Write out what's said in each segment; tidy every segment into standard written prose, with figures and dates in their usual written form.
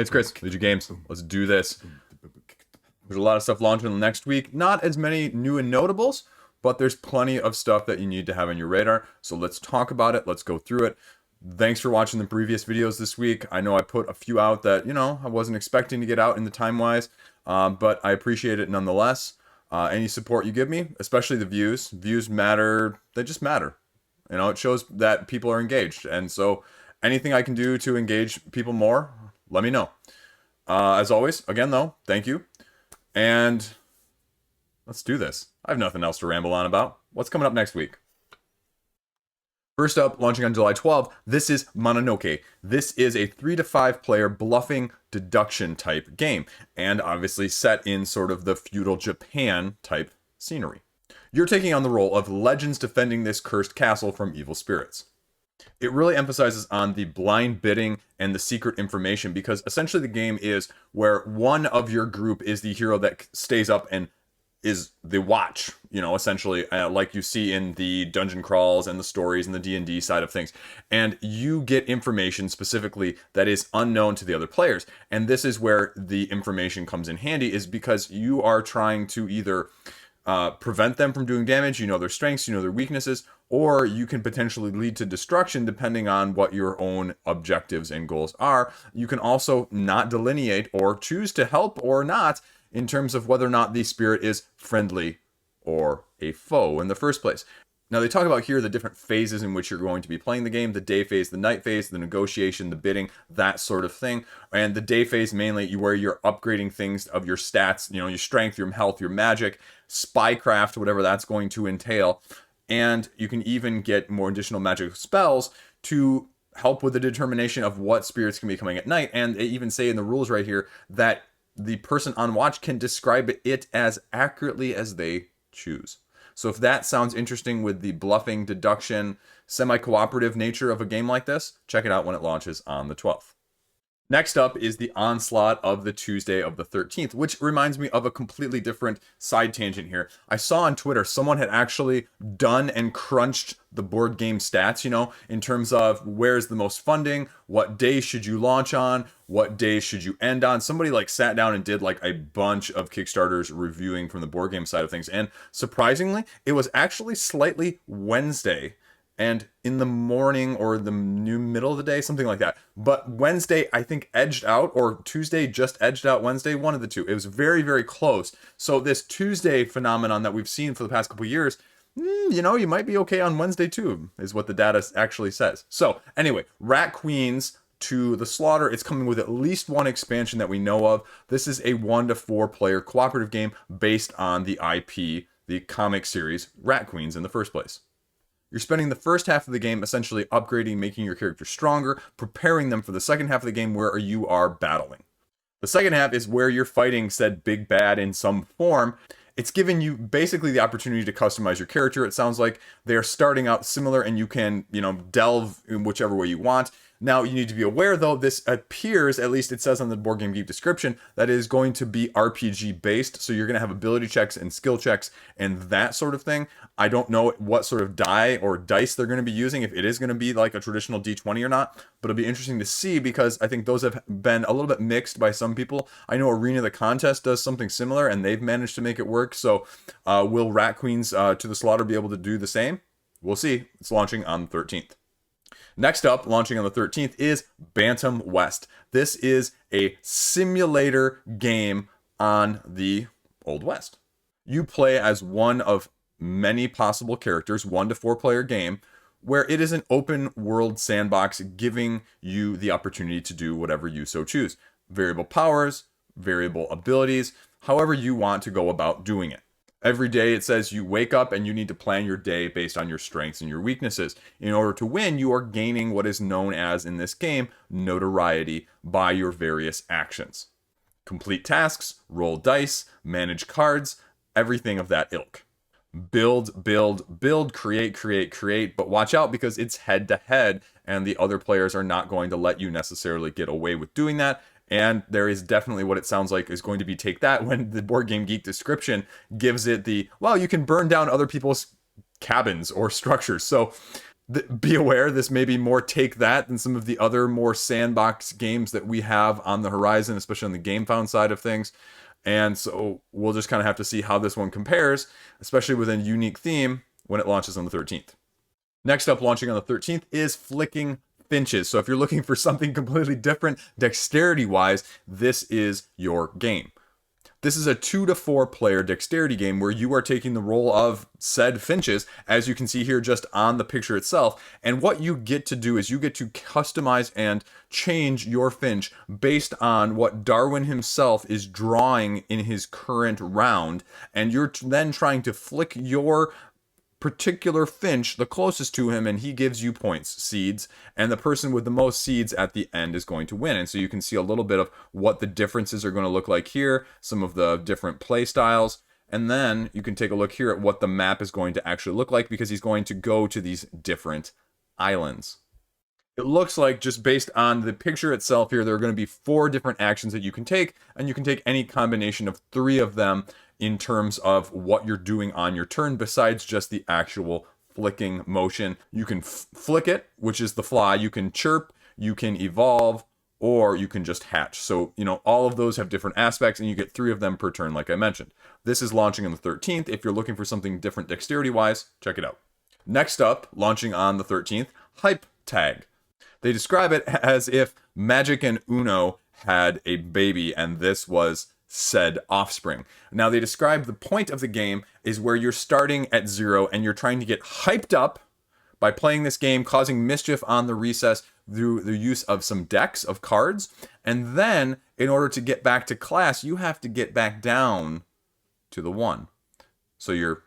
Hey, it's Chris, Liege Games. Let's do this. There's a lot of stuff launching next week. Not as many new and notables, but there's plenty of stuff that you need to have on your radar. So let's talk about it. Let's go through it. Thanks for watching the previous videos this week. I know I put a few out that, I wasn't expecting to get out in the time-wise, but I appreciate it nonetheless. Any support you give me, especially the views. Views matter. They just matter. It shows that people are engaged. And so anything I can do to engage people more, let me know. As always, again, though, thank you. And let's do this. I have nothing else to ramble on about. What's coming up next week? First up, launching on July 12th, this is Mononoke. This is a 3 to 5 player bluffing deduction type game, and obviously set in sort of the feudal Japan type scenery. You're taking on the role of legends defending this cursed castle from evil spirits. It really emphasizes on the blind bidding and the secret information, because essentially the game is where one of your group is the hero that stays up and is the watch, essentially, like you see in the dungeon crawls and the stories and the D&D side of things. And you get information specifically that is unknown to the other players. And this is where the information comes in handy, is because you are trying to either prevent them from doing damage, their strengths, their weaknesses, or you can potentially lead to destruction depending on what your own objectives and goals are. You can also not delineate or choose to help or not in terms of whether or not the spirit is friendly or a foe in the first place. Now, they talk about here the different phases in which you're going to be playing the game: the day phase, the night phase, the negotiation, the bidding, that sort of thing. And the day phase, mainly where you're upgrading things of your stats, your strength, your health, your magic, spycraft, whatever that's going to entail. And you can even get more additional magical spells to help with the determination of what spirits can be coming at night. And they even say in the rules right here that the person on watch can describe it as accurately as they choose. So if that sounds interesting with the bluffing, deduction, semi-cooperative nature of a game like this, check it out when it launches on the 12th. Next up is the onslaught of the Tuesday of the 13th, which reminds me of a completely different side tangent here. I saw on Twitter someone had actually done and crunched the board game stats, in terms of where's the most funding, what day should you launch on, what day should you end on. Somebody sat down and did a bunch of Kickstarters reviewing from the board game side of things. And surprisingly, it was actually slightly Wednesday. And in the morning or the middle of the day, something like that. But Wednesday, I think, edged out, or Tuesday just edged out Wednesday, one of the two. It was very, very close. So this Tuesday phenomenon that we've seen for the past couple of years, you might be okay on Wednesday too, is what the data actually says. So anyway, Rat Queens to the Slaughter. It's coming with at least one expansion that we know of. This is a 1 to 4 player cooperative game based on the IP, the comic series Rat Queens in the first place. You're spending the first half of the game essentially upgrading, making your character stronger, preparing them for the second half of the game where you are battling. The second half is where you're fighting said big bad in some form. It's giving you basically the opportunity to customize your character. It sounds like they're starting out similar and you can, delve in whichever way you want. Now, you need to be aware, though, this appears, at least it says on the Board Game Geek description, that it is going to be RPG based. So you're going to have ability checks and skill checks and that sort of thing. I don't know what sort of die or dice they're going to be using, if it is going to be like a traditional D20 or not, but it'll be interesting to see, because I think those have been a little bit mixed by some people. I know Arena the Contest does something similar and they've managed to make it work. So will Rat Queens to the Slaughter be able to do the same? We'll see. It's launching on the 13th. Next up, launching on the 13th, is Bantam West. This is a simulator game on the Old West. You play as one of many possible characters, 1 to 4 player game, where it is an open world sandbox giving you the opportunity to do whatever you so choose. Variable powers, variable abilities, however you want to go about doing it. Every day it says you wake up and you need to plan your day based on your strengths and your weaknesses. In order to win, you are gaining what is known as, in this game, notoriety by your various actions. Complete tasks, roll dice, manage cards, everything of that ilk. Build, build, build, create, create, create, but watch out because it's head to head and the other players are not going to let you necessarily get away with doing that. And there is definitely what it sounds like is going to be take that when the Board Game Geek description gives it the, well, you can burn down other people's cabins or structures. So Be aware, this may be more take that than some of the other more sandbox games that we have on the horizon, especially on the GameFound side of things. And so we'll just kind of have to see how this one compares, especially with a unique theme when it launches on the 13th. Next up, launching on the 13th, is Flicking Finches. So if you're looking for something completely different dexterity-wise, this is your game. This is a 2 to 4 player dexterity game where you are taking the role of said Finches, as you can see here just on the picture itself. And what you get to do is you get to customize and change your Finch based on what Darwin himself is drawing in his current round. And you're then trying to flick your particular Finch the closest to him, and he gives you points, seeds, and the person with the most seeds at the end is going to win. And so you can see a little bit of what the differences are going to look like here, some of the different play styles, and then you can take a look here at what the map is going to actually look like, because he's going to go to these different islands. It looks like, just based on the picture itself here, there are going to be 4 different actions that you can take, and you can take any combination of 3 of them in terms of what you're doing on your turn, besides just the actual flicking motion. You can flick it, which is the fly, you can chirp, you can evolve, or you can just hatch. So, all of those have different aspects, and you get 3 of them per turn, like I mentioned. This is launching on the 13th. If you're looking for something different dexterity-wise, check it out. Next up, launching on the 13th, Hype Tag. They describe it as if Magic and Uno had a baby, and this was said offspring. Now, they describe the point of the game is where you're starting at 0 and you're trying to get hyped up by playing this game, causing mischief on the recess through the use of some decks of cards. And then, in order to get back to class, you have to get back down to the 1. So you're,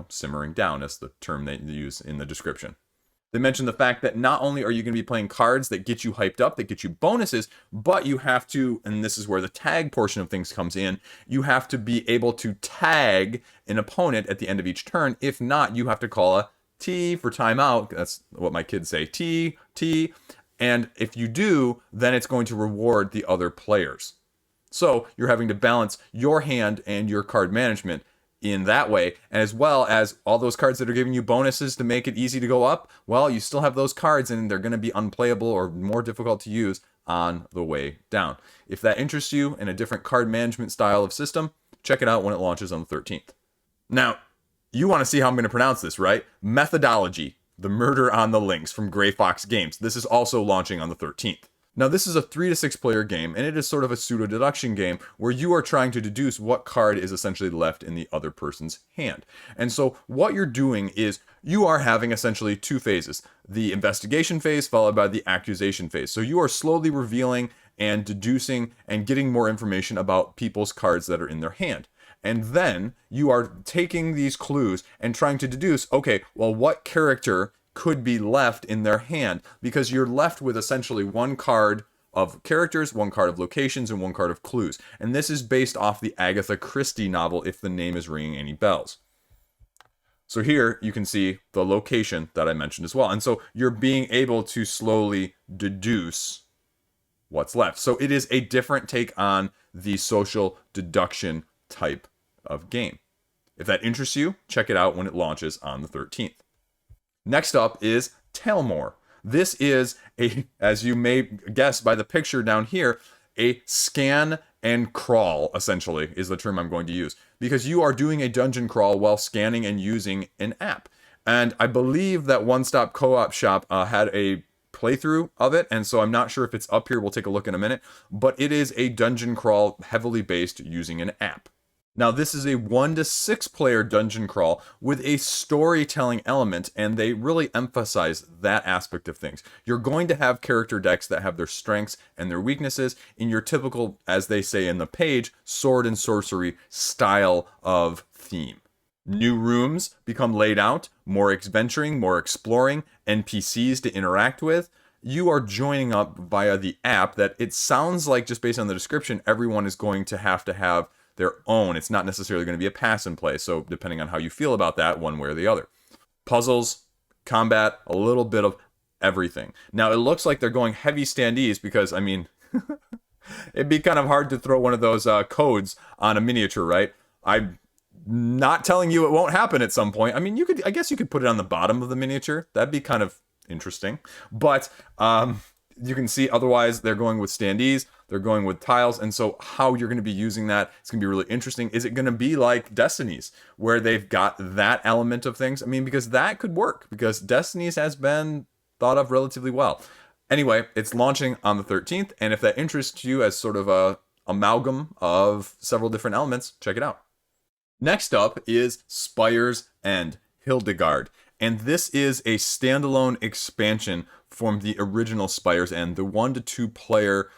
simmering down, is the term they use in the description. They mention the fact that not only are you going to be playing cards that get you hyped up, that get you bonuses, but you have to, and this is where the tag portion of things comes in, you have to be able to tag an opponent at the end of each turn. If not, you have to call a T for timeout. That's what my kids say, T. And if you do, then it's going to reward the other players. So you're having to balance your hand and your card management in that way, and as well as all those cards that are giving you bonuses to make it easy to go up, well, you still have those cards and they're going to be unplayable or more difficult to use on the way down. If that interests you in a different card management style of system, check it out when it launches on the 13th. Now, you want to see how I'm going to pronounce this, right? Methodologie, the Murder on the Links from Grey Fox Games. This is also launching on the 13th. Now, this is a 3 to 6 player game, and it is sort of a pseudo-deduction game where you are trying to deduce what card is essentially left in the other person's hand. And so what you're doing is you are having essentially 2 phases, the investigation phase followed by the accusation phase. So you are slowly revealing and deducing and getting more information about people's cards that are in their hand. And then you are taking these clues and trying to deduce, okay, well, what character could be left in their hand, because you're left with essentially 1 card of characters, 1 card of locations, and 1 card of clues. And this is based off the Agatha Christie novel, if the name is ringing any bells. So here you can see the location that I mentioned as well. And so you're being able to slowly deduce what's left. So it is a different take on the social deduction type of game. If that interests you, check it out when it launches on the 13th. Next up is Taelmoor. This is as you may guess by the picture down here, a scan and crawl, essentially, is the term I'm going to use. Because you are doing a dungeon crawl while scanning and using an app. And I believe that One Stop Co-op Shop had a playthrough of it, and so I'm not sure if it's up here. We'll take a look in a minute. But it is a dungeon crawl heavily based using an app. Now, this is a 1 to 6 player dungeon crawl with a storytelling element, and they really emphasize that aspect of things. You're going to have character decks that have their strengths and their weaknesses in your typical, as they say in the page, sword and sorcery style of theme. New rooms become laid out, more adventuring, more exploring, NPCs to interact with. You are joining up via the app that it sounds like, just based on the description, everyone is going to have their own. It's not necessarily going to be a pass and play, so depending on how you feel about that, one way or the other. Puzzles, combat, a little bit of everything. Now, it looks like they're going heavy standees because, I mean, it'd be kind of hard to throw one of those codes on a miniature, right? I'm not telling you it won't happen at some point. I mean, I guess you could put it on the bottom of the miniature. That'd be kind of Interesting. But you can see otherwise they're going with standees, they're going with tiles, and so how you're going to be using that, it's going to be really interesting. Is it going to be like Destiny's, where they've got that element of things? I mean, because that could work, because Destiny's has been thought of relatively well. Anyway, it's launching on the 13th, and if that interests you as sort of a amalgam of several different elements, check it out. Next up is Spires and Hildegard, and this is a standalone expansion from the original Spires and the 1 to 2 player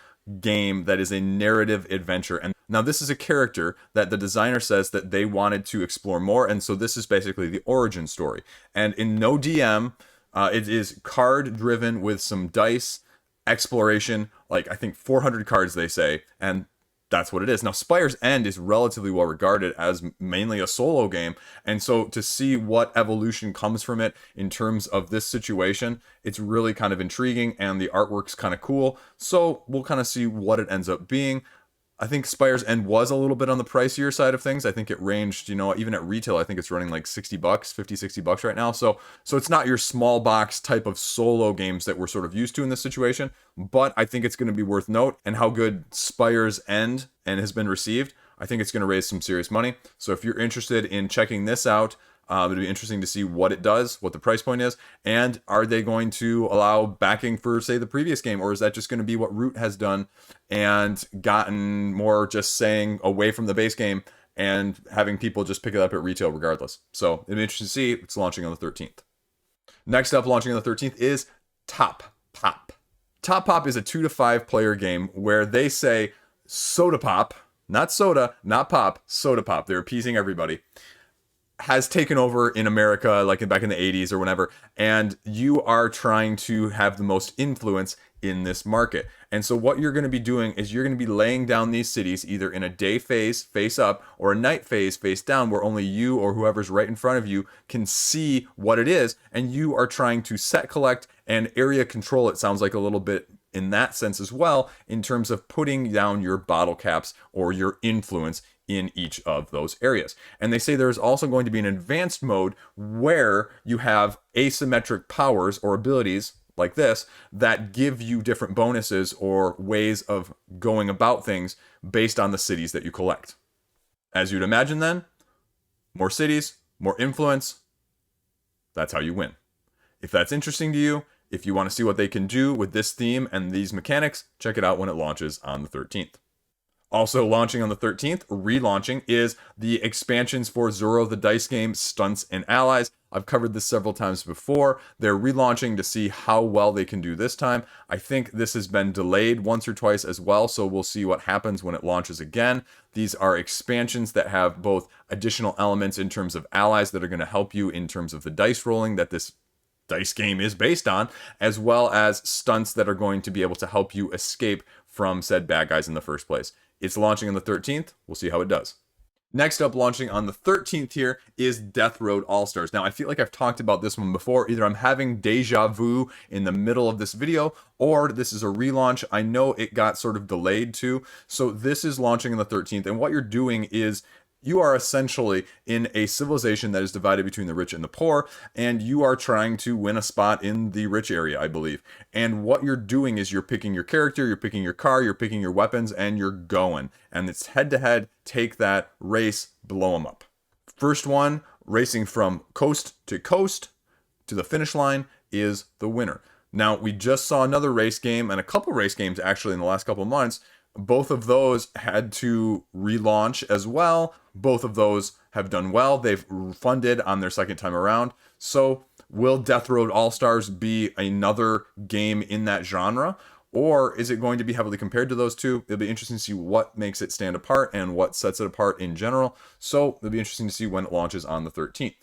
game that is a narrative adventure. And now this is a character that the designer says that they wanted to explore more, and so this is basically the origin story. And in no DM, it is card driven with some dice exploration, like I think 400 cards they say, and that's what it is. Now, Spire's End is relatively well regarded as mainly a solo game, and so to see what evolution comes from it in terms of this situation, it's really kind of intriguing, and the artwork's kind of cool, so we'll kind of see what it ends up being. I think Spire's End was a little bit on the pricier side of things. I think it ranged, even at retail, I think it's running like $60, $50-$60 right now. So it's not your small box type of solo games that we're sort of used to in this situation, but I think it's going to be worth note, and how good Spire's End and has been received, I think it's going to raise some serious money. So if you're interested in checking this out, it'll be interesting to see what it does, what the price point is, and are they going to allow backing for, say, the previous game, or is that just going to be what Root has done and gotten more just saying away from the base game and having people just pick it up at retail regardless? So it'll be interesting to see. It's launching on the 13th. Next up, launching on the 13th is Top Pop. Top Pop is a 2 to 5 player game where they say soda pop, not soda, not pop, soda pop. They're appeasing everybody. Has taken over in America, like back in the 80s or whenever, and you are trying to have the most influence in this market. And so what you're going to be doing is you're going to be laying down these cities either in a day phase, face up, or a night phase, face down, where only you or whoever's right in front of you can see what it is, and you are trying to set, collect, and area control. It sounds like a little bit in that sense as well, in terms of putting down your bottle caps or your influence in each of those areas. And they say there's also going to be an advanced mode where you have asymmetric powers or abilities like this that give you different bonuses or ways of going about things based on the cities that you collect. As you'd imagine then, more cities, more influence, that's how you win. If that's interesting to you, if you want to see what they can do with this theme and these mechanics, check it out when it launches on the 13th. Also launching on the 13th, relaunching, is the expansions for Zorro the Dice game, Stunts, and Allies. I've covered this several times before. They're relaunching to see how well they can do this time. I think this has been delayed once or twice as well, so we'll see what happens when it launches again. These are expansions that have both additional elements in terms of allies that are going to help you in terms of the dice rolling that this dice game is based on, as well as stunts that are going to be able to help you escape from said bad guys in the first place. It's launching on the 13th. We'll see how it does. Next up, launching on the 13th here, is Death Road All-Stars. Now, I feel like I've talked about this one before. Either I'm having deja vu in the middle of this video, or this is a relaunch. I know it got sort of delayed too. So this is launching on the 13th, and what you're doing is you are essentially in a civilization that is divided between the rich and the poor, and you are trying to win a spot in the rich area, I believe. And what you're doing is you're picking your character, you're picking your car, you're picking your weapons, and you're going. And it's head-to-head, take that, race, blow them up. First one, racing from coast to the finish line, is the winner. Now, we just saw another race game, and a couple race games actually in the last couple months. Both of those had to relaunch as well. Both of those have done well. They've funded on their second time around. So will Death Road All-Stars be another game in that genre? Or is it going to be heavily compared to those two? It'll be interesting to see what makes it stand apart and what sets it apart in general. So it'll be interesting to see when it launches on the 13th.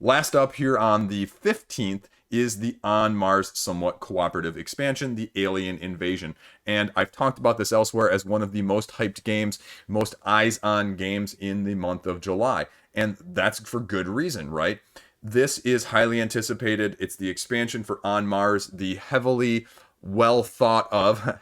Last up here on the 15th is the On Mars somewhat cooperative expansion, the Alien Invasion. And I've talked about this elsewhere as one of the most hyped games, most eyes-on games in the month of July. And that's for good reason, right? This is highly anticipated. It's the expansion for On Mars, the heavily well thought of,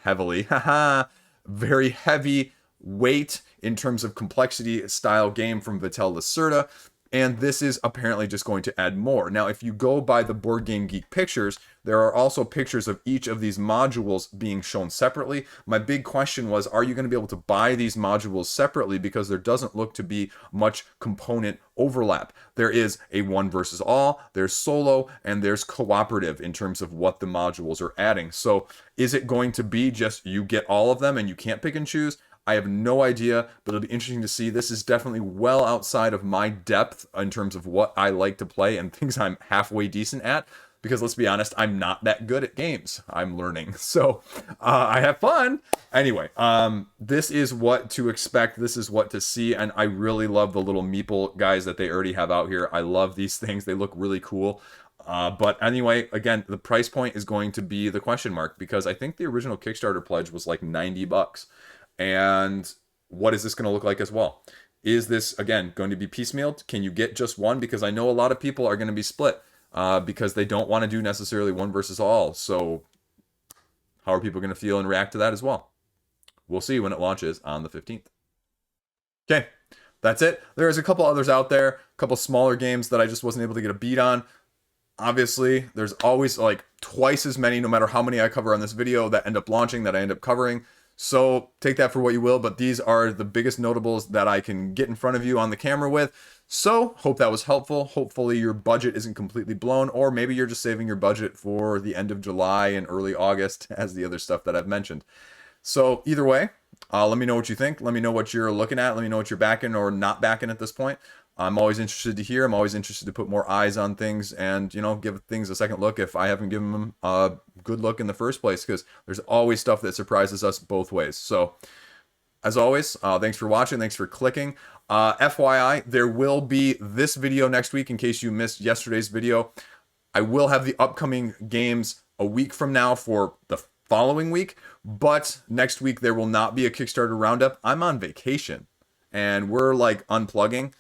very heavy weight in terms of complexity style game from Vitel Lacerda. And this is apparently just going to add more. Now, if you go by the Board Game Geek pictures, there are also pictures of each of these modules being shown separately. My big question was, are you going to be able to buy these modules separately? Because there doesn't look to be much component overlap. There is a one versus all, there's solo, and there's cooperative in terms of what the modules are adding. So is it going to be just you get all of them and you can't pick and choose? I have no idea, but it'll be interesting to see. This is definitely well outside of my depth in terms of what I like to play and things I'm halfway decent at. Because let's be honest, I'm not that good at games. I'm learning. So I have fun. Anyway, this is what to expect. This is what to see. And I really love the little meeple guys that they already have out here. I love these things. They look really cool. But anyway, again, the price point is going to be the question mark. Because I think the original Kickstarter pledge was like $90. And what is this going to look like as well? Is this, again, going to be piecemealed? Can you get just one? Because I know a lot of people are going to be split because they don't want to do necessarily one versus all. So how are people going to feel and react to that as well? We'll see when it launches on the 15th. Okay, that's it. There's a couple others out there, a couple smaller games that I just wasn't able to get a beat on. Obviously, there's always like twice as many, no matter how many I cover on this video, that end up launching, that I end up covering. So take that for what you will, but these are the biggest notables that I can get in front of you on the camera with. So hope that was helpful. Hopefully your budget isn't completely blown, or maybe you're just saving your budget for the end of July and early August as the other stuff that I've mentioned. So either way, let me know what you think. Let me know what you're looking at. Let me know what you're backing or not backing at this point. I'm always interested to hear. I'm always interested to put more eyes on things and, you know, give things a second look if I haven't given them a good look in the first place, because there's always stuff that surprises us both ways. So as always, thanks for watching. Thanks for clicking. FYI, there will be this video next week in case you missed yesterday's video. I will have the upcoming games a week from now for the following week, but next week there will not be a Kickstarter roundup. I'm on vacation and we're like unplugging.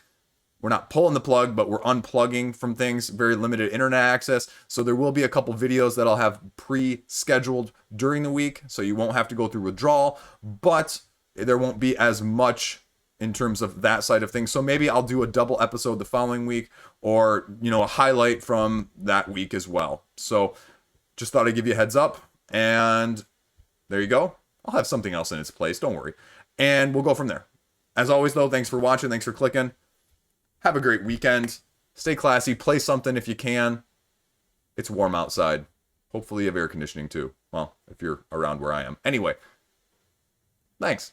We're not pulling the plug, but we're unplugging from things, very limited internet access. So there will be a couple videos that I'll have pre-scheduled during the week, so you won't have to go through withdrawal, but there won't be as much in terms of that side of things. So maybe I'll do a double episode the following week, or, you know, a highlight from that week as well. So just thought I'd give you a heads up, and there you go. I'll have something else in its place, don't worry. And we'll go from there. As always though, thanks for watching, thanks for clicking. Have a great weekend. Stay classy. Play something if you can. It's warm outside. Hopefully you have air conditioning too. Well, if you're around where I am. Anyway, thanks.